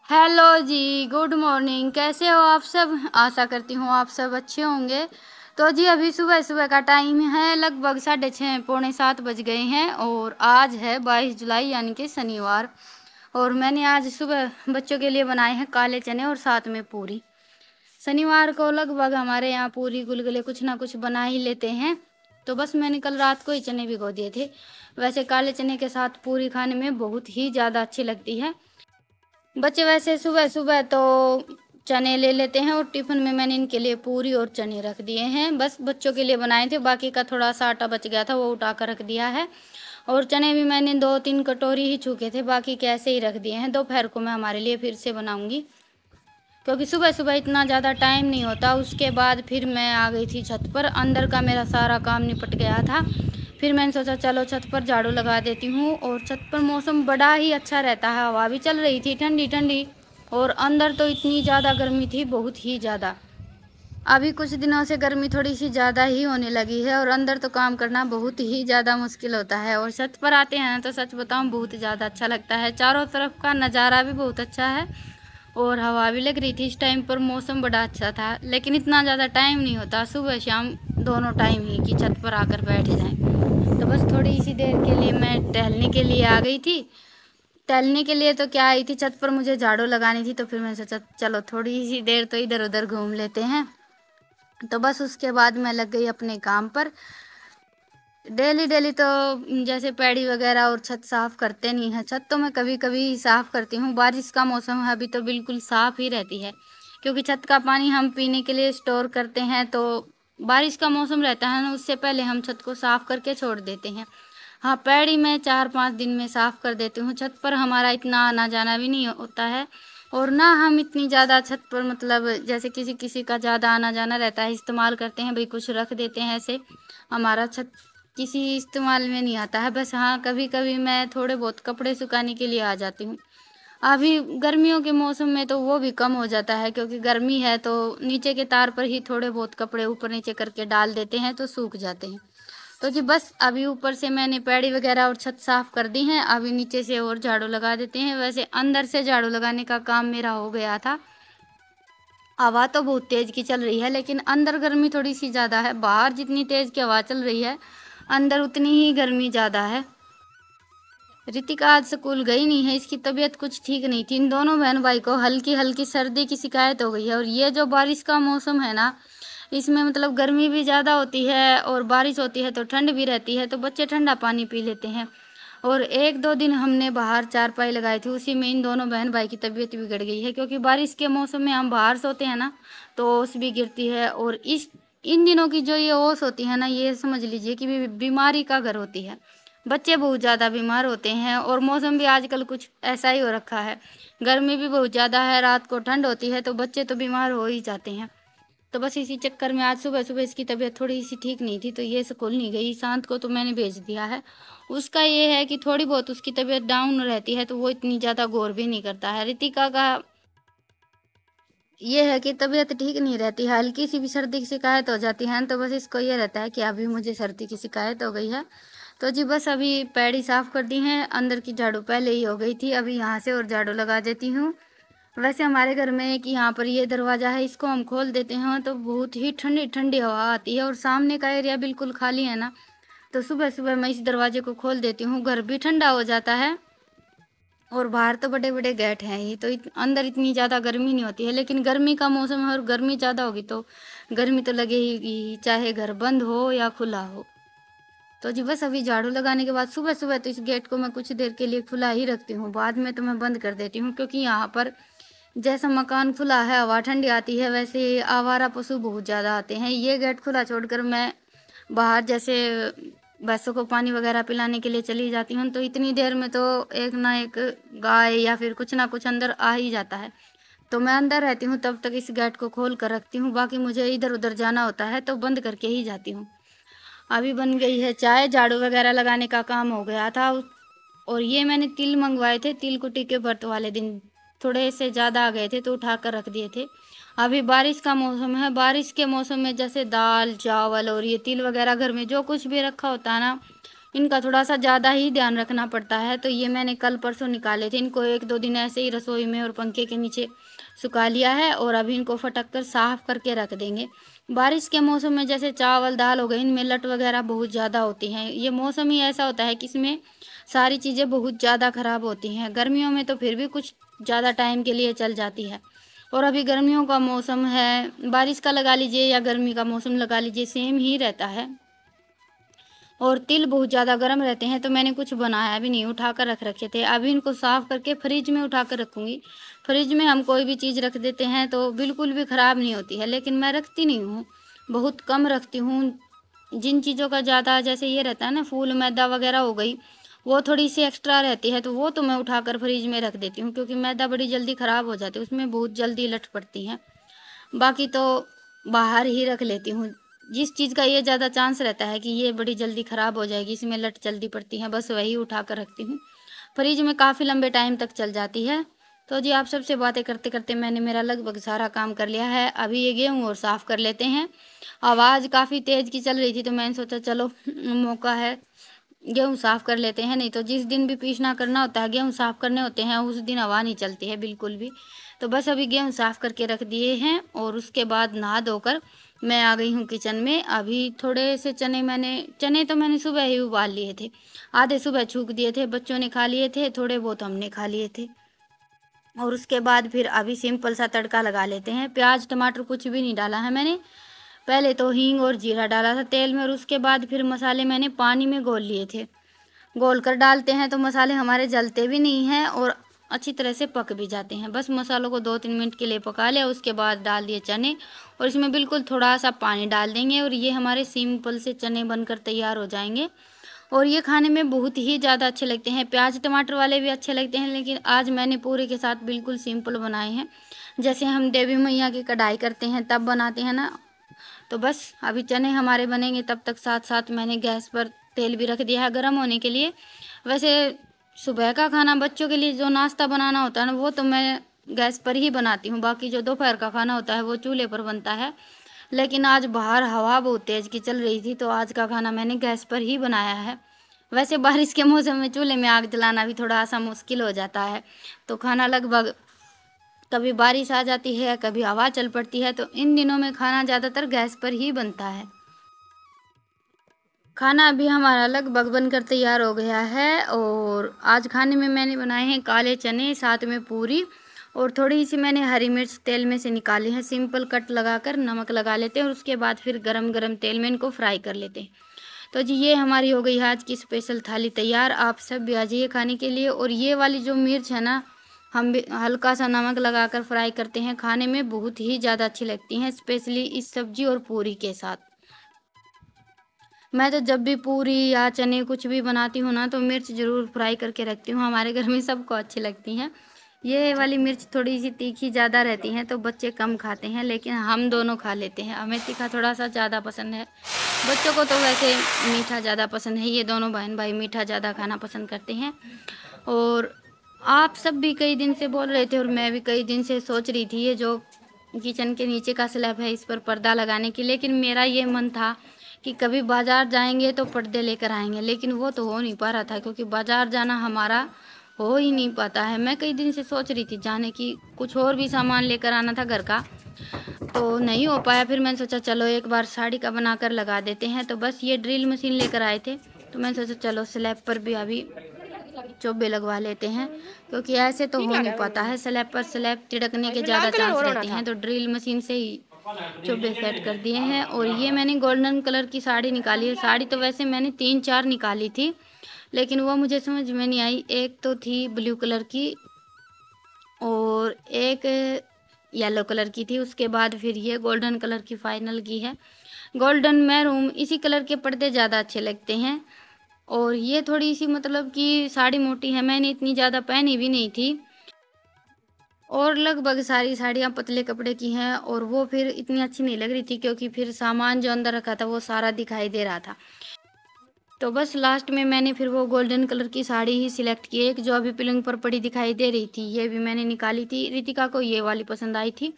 Hello जी, good morning. कैसे हो आप सब? आशा करती हूँ आप सब अच्छे होंगे। तो जी अभी सुबह सुबह का टाइम है, लगभग 6:30 पौने 7 बज गए हैं और आज है 22 जुलाई यानी कि शनिवार। और मैंने आज सुबह बच्चों के लिए बनाए हैं काले चने और साथ में पूरी। शनिवार को लगभग हमारे यहाँ पूरी गुलगुले कुछ ना कुछ बना ही लेते हैं। तो बस मैंने कल रात को ही चने भिगो दिए थे। वैसे काले चने के साथ पूरी खाने में बहुत ही ज़्यादा अच्छी लगती है। बच्चे वैसे सुबह सुबह तो चने ले लेते हैं और टिफ़िन में मैंने इनके लिए पूरी और चने रख दिए हैं। बस बच्चों के लिए बनाए थे, बाकी का थोड़ा सा आटा बच गया था वो उठा कर रख दिया है। और चने भी मैंने 2-3 कटोरी ही छूके थे, बाकी के ऐसे ही रख दिए हैं। दोपहर को मैं हमारे लिए फिर से बनाऊंगी, क्योंकि सुबह सुबह इतना ज़्यादा टाइम नहीं होता। उसके बाद फिर मैं आ गई थी छत पर, अंदर का मेरा सारा काम निपट गया था। फिर मैंने सोचा चलो छत पर झाड़ू लगा देती हूँ। और छत पर मौसम बड़ा ही अच्छा रहता है, हवा भी चल रही थी ठंडी ठंडी। और अंदर तो इतनी ज़्यादा गर्मी थी, बहुत ही ज़्यादा। अभी कुछ दिनों से गर्मी थोड़ी सी ज़्यादा ही होने लगी है और अंदर तो काम करना बहुत ही ज़्यादा मुश्किल होता है। और छत पर आते हैं तो सच बताऊँ बहुत ज़्यादा अच्छा लगता है, चारों तरफ का नज़ारा भी बहुत अच्छा है और हवा भी लग रही थी। इस टाइम पर मौसम बड़ा अच्छा था, लेकिन इतना ज़्यादा टाइम नहीं होता सुबह शाम दोनों टाइम ही कि छत पर आकर बैठ जाएं। तो बस थोड़ी सी देर के लिए मैं टहलने के लिए आ गई थी। टहलने के लिए तो क्या आई थी, छत पर मुझे झाड़ू लगानी थी, तो फिर मैंने सोचा चलो थोड़ी सी देर तो इधर उधर घूम लेते हैं। तो बस उसके बाद मैं लग गई अपने काम पर। डेली डेली तो जैसे पैड़ी वगैरह और छत साफ करते नहीं है। छत तो मैं कभी कभी साफ करती हूँ, बारिश का मौसम है अभी तो बिल्कुल साफ ही रहती है, क्योंकि छत का पानी हम पीने के लिए स्टोर करते हैं। तो बारिश का मौसम रहता है ना, उससे पहले हम छत को साफ करके छोड़ देते हैं। हाँ, पैड़ी मैं 4-5 दिन में साफ कर देती हूँ। छत पर हमारा इतना आना जाना भी नहीं होता है और ना हम इतनी ज़्यादा छत पर मतलब जैसे किसी किसी का ज़्यादा आना जाना रहता है, इस्तेमाल करते हैं भाई, कुछ रख देते हैं ऐसे। हमारा छत किसी इस्तेमाल में नहीं आता है। बस हाँ, कभी कभी मैं थोड़े बहुत कपड़े सुखाने के लिए आ जाती हूँ। अभी गर्मियों के मौसम में तो वो भी कम हो जाता है, क्योंकि गर्मी है तो नीचे के तार पर ही थोड़े बहुत कपड़े ऊपर नीचे करके डाल देते हैं तो सूख जाते हैं। तो जी बस अभी ऊपर से मैंने पैड़ी वगैरह और छत साफ कर दी हैं, अभी नीचे से और झाड़ू लगा देते हैं। वैसे अंदर से झाड़ू लगाने का काम मेरा हो गया था। हवा तो बहुत तेज की चल रही है, लेकिन अंदर गर्मी थोड़ी सी ज़्यादा है। बाहर जितनी तेज की हवा चल रही है, अंदर उतनी ही गर्मी ज़्यादा है। रितिका आज स्कूल गई नहीं है, इसकी तबीयत कुछ ठीक नहीं थी। इन दोनों बहन भाई को हल्की हल्की सर्दी की शिकायत हो गई है। और ये जो बारिश का मौसम है ना, इसमें मतलब गर्मी भी ज़्यादा होती है और बारिश होती है तो ठंड भी रहती है, तो बच्चे ठंडा पानी पी लेते हैं। और 1-2 दिन हमने बाहर चारपाई लगाई थी, उसी में इन दोनों बहन भाई की तबीयत बिगड़ गई है, क्योंकि बारिश के मौसम में हम बाहर सोते हैं ना, तो ओस भी गिरती है। और इस इन दिनों की जो ये ओस होती है ना, ये समझ लीजिए कि बीमारी का घर होती है। बच्चे बहुत ज़्यादा बीमार होते हैं और मौसम भी आजकल कुछ ऐसा ही हो रखा है। गर्मी भी बहुत ज़्यादा है, रात को ठंड होती है, तो बच्चे तो बीमार हो ही जाते हैं। तो बस इसी चक्कर में आज सुबह सुबह इसकी तबीयत थोड़ी सी ठीक नहीं थी, तो ये स्कूल नहीं गई। शांत को तो मैंने भेज दिया है। उसका ये है कि थोड़ी बहुत उसकी तबीयत डाउन रहती है, तो वो इतनी ज़्यादा गौर भी नहीं करता है। रितिका का ये है कि तबीयत ठीक नहीं रहती है, हल्की सी भी सर्दी की शिकायत हो जाती है, तो बस इसको ये रहता है कि अभी मुझे सर्दी की शिकायत हो गई है। तो जी बस अभी पैड़ी साफ कर दी हैं, अंदर की झाड़ू पहले ही हो गई थी, अभी यहाँ से और झाड़ू लगा देती हूँ। वैसे हमारे घर में एक यहाँ पर ये दरवाज़ा है, इसको हम खोल देते हैं तो बहुत ही ठंडी ठंडी हवा आती है। और सामने का एरिया बिल्कुल खाली है ना, तो सुबह सुबह मैं इस दरवाजे को खोल देती हूँ, घर भी ठंडा हो जाता है। और बाहर तो बड़े बड़े गेट हैं ही, तो अंदर इतनी ज़्यादा गर्मी नहीं होती है। लेकिन गर्मी का मौसम है और गर्मी ज़्यादा होगी तो गर्मी तो लगेगी, चाहे घर बंद हो या खुला हो। तो जी बस अभी झाड़ू लगाने के बाद सुबह सुबह तो इस गेट को मैं कुछ देर के लिए खुला ही रखती हूँ, बाद में तो मैं बंद कर देती हूँ, क्योंकि यहाँ पर जैसा मकान खुला है हवा ठंडी आती है, वैसे आवारा पशु बहुत ज़्यादा आते हैं। ये गेट खुला छोड़कर मैं बाहर जैसे भैंसों को पानी वगैरह पिलाने के लिए चली जाती हूँ, तो इतनी देर में तो एक ना एक गाय या फिर कुछ ना कुछ अंदर आ ही जाता है। तो मैं अंदर रहती हूँ तब तक इस गेट को खोल कर रखती हूँ, बाकी मुझे इधर उधर जाना होता है तो बंद करके ही जाती हूँ। अभी बन गई है चाय, झाड़ू वगैरह लगाने का काम हो गया था। और ये मैंने तिल मंगवाए थे, तिल कुटी के व्रत वाले दिन थोड़े से ज़्यादा आ गए थे तो उठा कर रख दिए थे। अभी बारिश का मौसम है, बारिश के मौसम में जैसे दाल चावल और ये तिल वगैरह घर में जो कुछ भी रखा होता है ना, इनका थोड़ा सा ज़्यादा ही ध्यान रखना पड़ता है। तो ये मैंने कल परसों निकाले थे, इनको 1-2 दिन ऐसे ही रसोई में और पंखे के नीचे सुखा लिया है और अभी इनको फटक कर साफ़ करके रख देंगे। बारिश के मौसम में जैसे चावल दाल हो गए, इनमें लट वगैरह बहुत ज़्यादा होती हैं। ये मौसम ही ऐसा होता है कि इसमें सारी चीज़ें बहुत ज़्यादा ख़राब होती हैं। गर्मियों में तो फिर भी कुछ ज़्यादा टाइम के लिए चल जाती है, और अभी गर्मियों का मौसम है, बारिश का लगा लीजिए या गर्मी का मौसम लगा लीजिए, सेम ही रहता है। और तिल बहुत ज़्यादा गर्म रहते हैं, तो मैंने कुछ बनाया भी नहीं, उठा कर रख रखे थे। अभी इनको साफ़ करके फ्रिज में उठा कर रखूँगी। फ्रिज में हम कोई भी चीज़ रख देते हैं तो बिल्कुल भी ख़राब नहीं होती है, लेकिन मैं रखती नहीं हूँ, बहुत कम रखती हूँ। जिन चीज़ों का ज़्यादा जैसे ये रहता है ना, फूल मैदा वगैरह हो गई, वो थोड़ी सी एक्स्ट्रा रहती है, तो वो तो मैं उठाकर फ्रिज में रख देती हूँ, क्योंकि मैदा बड़ी जल्दी ख़राब हो जाती है, उसमें बहुत जल्दी लट पड़ती हैं। बाकी तो बाहर ही रख लेती हूँ। जिस चीज़ का ये ज़्यादा चांस रहता है कि ये बड़ी जल्दी ख़राब हो जाएगी, इसमें लट जल्दी पड़ती हैं, बस वही उठा कर रखती हूँ। फ्रिज में काफ़ी लंबे टाइम तक चल जाती है। तो जी, आप सबसे बातें करते-करते मैंने मेरा लगभग सारा काम कर लिया है। अभी ये गेहूँ और साफ़ कर लेते हैं। आवाज़ काफ़ी तेज़ की चल रही थी, तो मैंने सोचा चलो मौका है, गेहूँ साफ़ कर लेते हैं। नहीं तो जिस दिन भी पीसना करना होता है, गेहूँ साफ़ करने होते हैं, उस दिन हवा नहीं चलती है बिल्कुल भी। तो बस अभी गेहूँ साफ़ करके रख दिए हैं और उसके बाद नहा धोकर मैं आ गई हूँ किचन में। अभी थोड़े से चने तो मैंने सुबह ही उबाल लिए थे, आधे सुबह छूक दिए थे, बच्चों ने खा लिए थे, थोड़े बहुत हमने खा लिए थे। और उसके बाद फिर अभी सिंपल सा तड़का लगा लेते हैं। प्याज टमाटर कुछ भी नहीं डाला है मैंने, पहले तो हींग और जीरा डाला था तेल में, और उसके बाद फिर मसाले मैंने पानी में घोल लिए थे। घोल कर डालते हैं तो मसाले हमारे जलते भी नहीं हैं और अच्छी तरह से पक भी जाते हैं। बस मसालों को 2-3 मिनट के लिए पका लिया, उसके बाद डाल दिए चने, और इसमें बिल्कुल थोड़ा सा पानी डाल देंगे और ये हमारे सिंपल से चने बनकर तैयार हो जाएंगे। और ये खाने में बहुत ही ज़्यादा अच्छे लगते हैं। प्याज टमाटर वाले भी अच्छे लगते हैं, लेकिन आज मैंने पूरी के साथ बिल्कुल सिंपल बनाए हैं। जैसे हम देवी मैया की कढ़ाई करते हैं तब बनाते हैं ना। तो बस अभी चने हमारे बनेंगे, तब तक साथ साथ मैंने गैस पर तेल भी रख दिया है गर्म होने के लिए। वैसे सुबह का खाना बच्चों के लिए जो नाश्ता बनाना होता है ना, वो तो मैं गैस पर ही बनाती हूँ। बाकी जो दोपहर का खाना होता है वो चूल्हे पर बनता है। लेकिन आज बाहर हवा बहुत तेज़ की चल रही थी, तो आज का खाना मैंने गैस पर ही बनाया है। वैसे बारिश के मौसम में चूल्हे में आग जलाना भी थोड़ा सा मुश्किल हो जाता है, तो खाना लगभग कभी बारिश आ जाती है, कभी हवा चल पड़ती है, तो इन दिनों में खाना ज़्यादातर गैस पर ही बनता है। खाना अभी हमारा लगभग बनकर तैयार हो गया है, और आज खाने में मैंने बनाए हैं काले चने, साथ में पूरी, और थोड़ी सी मैंने हरी मिर्च तेल में से निकाली है। सिंपल कट लगाकर नमक लगा लेते हैं और उसके बाद फिर गरम गरम तेल में इनको फ्राई कर लेते हैं। तो जी, ये हमारी हो गई आज की स्पेशल थाली तैयार। आप सब भी आ जाइए खाने के लिए। और ये वाली जो मिर्च है ना, हम भी हल्का सा नमक लगाकर फ्राई करते हैं, खाने में बहुत ही ज़्यादा अच्छी लगती हैं, स्पेशली इस सब्जी और पूरी के साथ। मैं तो जब भी पूरी या चने कुछ भी बनाती हूँ ना, तो मिर्च ज़रूर फ्राई करके रखती हूँ। हमारे घर में सबको अच्छी लगती हैं। ये वाली मिर्च थोड़ी सी तीखी ज़्यादा रहती हैं, तो बच्चे कम खाते हैं, लेकिन हम दोनों खा लेते हैं। हमें तीखा थोड़ा सा ज़्यादा पसंद है, बच्चों को तो वैसे मीठा ज़्यादा पसंद है। ये दोनों बहन भाई मीठा ज़्यादा खाना पसंद करते हैं। और आप सब भी कई दिन से बोल रहे थे, और मैं भी कई दिन से सोच रही थी, ये जो किचन के नीचे का स्लैब है इस पर पर्दा लगाने की, लेकिन मेरा ये मन था कि कभी बाज़ार जाएंगे तो पर्दे लेकर आएंगे, लेकिन वो तो हो नहीं पा रहा था, क्योंकि बाज़ार जाना हमारा हो ही नहीं पाता है। मैं कई दिन से सोच रही थी जाने की, कुछ और भी सामान लेकर आना था घर का, तो नहीं हो पाया। फिर मैंने सोचा चलो एक बार साड़ी का बनाकर लगा देते हैं, तो बस ये ड्रिल मशीन लेकर आए थे, तो मैंने सोचा चलो स्लैब पर भी अभी चोबे लगवा लेते हैं, क्योंकि ऐसे तो हो नहीं पाता है। स्लैब पर स्लैब तिड़कने के ज़्यादा चांस रहते हैं, तो ड्रिल मशीन से ही चोबे सेट कर दिए हैं। और ये मैंने गोल्डन कलर की साड़ी निकाली है। साड़ी तो वैसे मैंने 3-4 निकाली थी, लेकिन वो मुझे समझ में नहीं आई। एक तो थी ब्लू कलर की और एक येलो कलर की थी, उसके बाद फिर ये गोल्डन कलर की फाइनल की है। गोल्डन मैरून इसी कलर के पर्दे ज़्यादा अच्छे लगते हैं। और ये थोड़ी सी मतलब कि साड़ी मोटी है, मैंने इतनी ज़्यादा पहनी भी नहीं थी, और लगभग सारी साड़ियाँ पतले कपड़े की हैं, और वो फिर इतनी अच्छी नहीं लग रही थी, क्योंकि फिर सामान जो अंदर रखा था वो सारा दिखाई दे रहा था। तो बस लास्ट में मैंने फिर वो गोल्डन कलर की साड़ी ही सिलेक्ट की। एक जो अभी पलंग पर पड़ी दिखाई दे रही थी, ये भी मैंने निकाली थी। रितिका को ये वाली पसंद आई थी,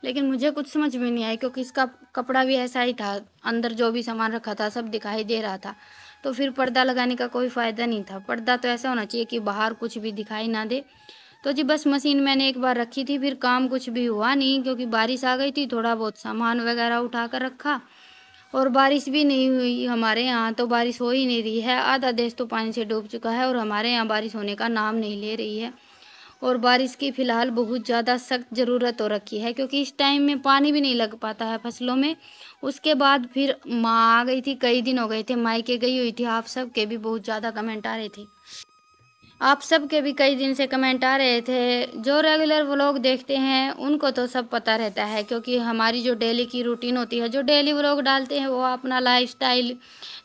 लेकिन मुझे कुछ समझ में नहीं आई, क्योंकि इसका कपड़ा भी ऐसा ही था, अंदर जो भी सामान रखा था सब दिखाई दे रहा था। तो फिर पर्दा लगाने का कोई फ़ायदा नहीं था। पर्दा तो ऐसा होना चाहिए कि बाहर कुछ भी दिखाई ना दे। तो जी बस मशीन मैंने एक बार रखी थी, फिर काम कुछ भी हुआ नहीं क्योंकि बारिश आ गई थी। थोड़ा बहुत सामान वगैरह उठा कर रखा और बारिश भी नहीं हुई हमारे यहाँ, तो बारिश हो ही नहीं रही है। आधा देश तो पानी से डूब चुका है और हमारे यहाँ बारिश होने का नाम नहीं ले रही है। और बारिश की फ़िलहाल बहुत ज़्यादा सख्त ज़रूरत हो रखी है क्योंकि इस टाइम में पानी भी नहीं लग पाता है फसलों में। उसके बाद फिर माँ आ गई थी, कई दिन हो गए थे मायके गई हुई थी। आप सबके भी बहुत ज़्यादा कमेंट आ रहे थे। आप सबके भी कई दिन से कमेंट आ रहे थे। जो रेगुलर व्लॉग देखते हैं उनको तो सब पता रहता है क्योंकि हमारी जो डेली की रूटीन होती है, जो डेली व्लॉग डालते हैं वो अपना लाइफस्टाइल,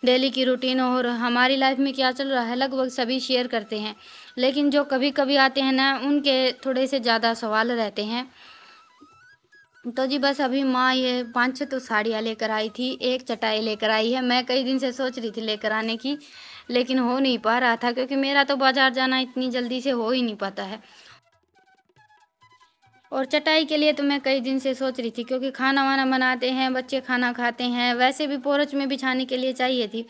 डेली की रूटीन और हमारी लाइफ में क्या चल रहा है लगभग सभी शेयर करते हैं। लेकिन जो कभी कभी आते हैं ना, उनके थोड़े से ज़्यादा सवाल रहते हैं। तो जी बस अभी माँ ये 5-6 तो साड़ियाँ लेकर आई थी, एक चटाई लेकर आई है। मैं कई दिन से सोच रही थी लेकर आने की, लेकिन हो नहीं पा रहा था क्योंकि मेरा तो बाज़ार जाना इतनी जल्दी से हो ही नहीं पाता है। और चटाई के लिए तो मैं कई दिन से सोच रही थी क्योंकि खाना-वाना बनाते हैं, बच्चे खाना खाते हैं, वैसे भी पोर्च में बिछाने के लिए चाहिए थी।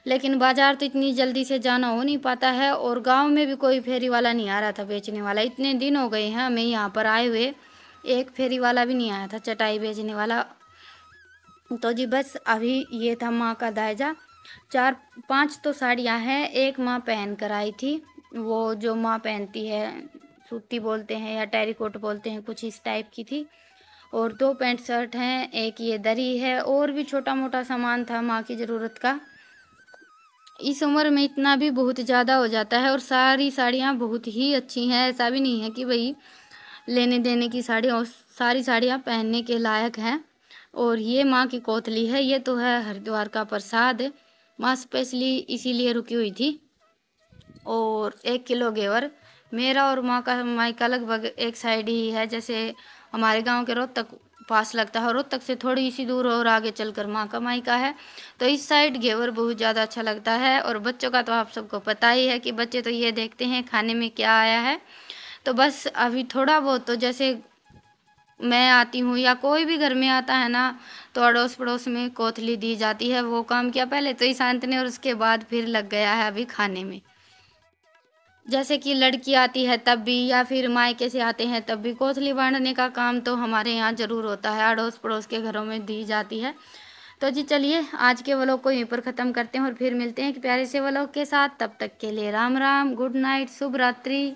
लेकिन बाज़ार तो इतनी जल्दी से जाना हो नहीं पाता है और गाँव में भी कोई फेरी वाला नहीं आ रहा था बेचने वाला। इतने दिन हो गए हैं हमें यहाँ पर आए हुए, एक फेरी वाला भी नहीं आया था चटाई बेचने वाला। तो जी बस अभी ये था माँ का दायजा। 4-5 तो साड़ियाँ हैं, एक माँ पहन कर आई थी, वो जो माँ पहनती है, सूती बोलते हैं या टेरीकोट बोलते हैं, कुछ इस टाइप की थी। और 2 पैंट शर्ट हैं, एक ये दरी है और भी छोटा-मोटा सामान था माँ की ज़रूरत का। इस उम्र में इतना भी बहुत ज़्यादा हो जाता है और सारी साड़ियाँ बहुत ही अच्छी हैं। ऐसा भी नहीं है कि भई लेने-देने की साड़ियाँ और सारी साड़ियाँ पहनने के लायक हैं। और ये माँ की कोतली है, ये तो है हरिद्वार का प्रसाद। माँ स्पेशली इसीलिए रुकी हुई थी। और 1 किलो घेवर, मेरा और माँ का मायका लगभग एक साइड ही है। जैसे हमारे गांव के रोहतक पास लगता है और रोहतक से थोड़ी सी दूर और आगे चलकर माँ का मायका है। तो इस साइड घेवर बहुत ज़्यादा अच्छा लगता है। और बच्चों का तो आप सबको पता ही है कि बच्चे तो ये देखते हैं खाने में क्या आया है। तो बस अभी थोड़ा बहुत तो जैसे मैं आती हूँ या कोई भी घर में आता है ना, तो अड़ोस पड़ोस में कोतली दी जाती है। वो काम किया पहले तो ईशांत ने और उसके बाद फिर लग गया है अभी खाने में। जैसे कि लड़की आती है तब भी या फिर मायके से आते हैं तब भी कोसली बाँधने का काम तो हमारे यहाँ ज़रूर होता है, अड़ोस-पड़ोस के घरों में दी जाती है। तो जी चलिए आज के व्लॉग को यहीं पर ख़त्म करते हैं और फिर मिलते हैं एक प्यारे से व्लॉग के साथ। तब तक के लिए राम राम, गुड नाइट, शुभ रात्रि।